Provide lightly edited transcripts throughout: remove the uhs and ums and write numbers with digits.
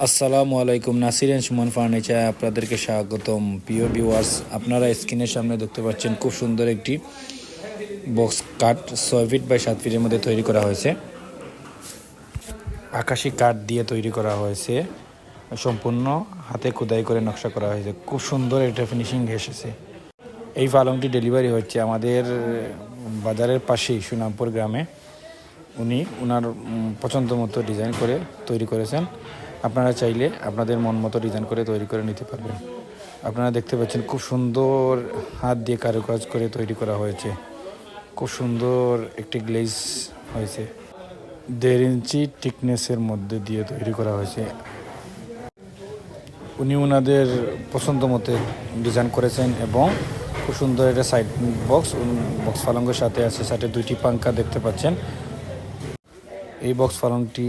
আসসালামু আলাইকুম, Nasir and Suman furniture আপনাদেরকে স্বাগতম। প্রিয় ভিউয়ার্স, আপনারা স্ক্রিনের সামনে দেখতে পাচ্ছেন খুব সুন্দর একটি বক্স কাট 6 ফিট বাই 7 ফিটের মধ্যে তৈরি করা হয়েছে। আকাশি কাঠ দিয়ে তৈরি করা হয়েছে, সম্পূর্ণ হাতে খোদাই করে নকশা করা হয়েছে। খুব সুন্দর একটা ফিনিশিং এসেছে। এই পালংটি ডেলিভারি হচ্ছে আমাদের বাজারের পাশেই সুনামপুর গ্রামে। উনি ওনার পছন্দ মতো ডিজাইন করে তৈরি করেছেন। আপনারা চাইলে আপনাদের মন মতো ডিজাইন করে তৈরি করে নিতে পারবেন। আপনারা দেখতে পাচ্ছেন খুব সুন্দর হাত দিয়ে কারুকাজ করে তৈরি করা হয়েছে। খুব সুন্দর একটি গ্লেজ হয়েছে। 1.5 ইঞ্চি থিকনেসের মধ্যে দিয়ে তৈরি করা হয়েছে। উনি ওনাদের পছন্দ মতো ডিজাইন করেছেন এবং খুব সুন্দর একটা সাইড বক্স পালঙ্গের সাথে আছে। সাথে 2টি পাঙ্খা দেখতে পাচ্ছেন। এই বক্স পালংটি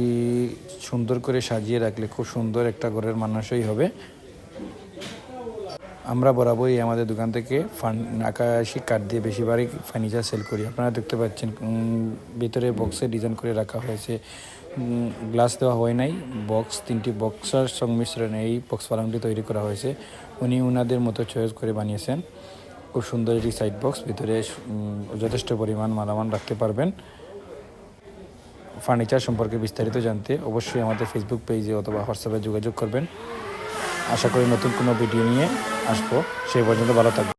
সুন্দর করে সাজিয়ে রাখলে খুব সুন্দর একটা ঘরের মানানসই হবে। আমরা বরাবরই আমাদের দোকান থেকে আকাশি কাঠ দিয়ে বেশিরভাগই ফার্নিচার সেল করি। আপনারা দেখতে পাচ্ছেন ভিতরে বক্সে ডিজাইন করে রাখা হয়েছে। গ্লাস দেওয়া হয় নাই, বক্স 3টি বক্সের সংমিশ্রণে এই বক্স পালংটি তৈরি করা হয়েছে। উনি ওনাদের মতো চয়েস করে বানিয়েছেন। খুব সুন্দর একটি সাইড বক্স, ভিতরে যথেষ্ট পরিমাণ মালামাল রাখতে পারবেন। ফার্নিচার সম্পর্কে বিস্তারিত জানতে অবশ্যই আমাদের ফেসবুক পেজে অথবা হোয়াটসঅ্যাপে যোগাযোগ করবেন। আশা করি নতুন কোনো ভিডিও নিয়ে আসবো। সেই পর্যন্ত ভালো থাকবেন।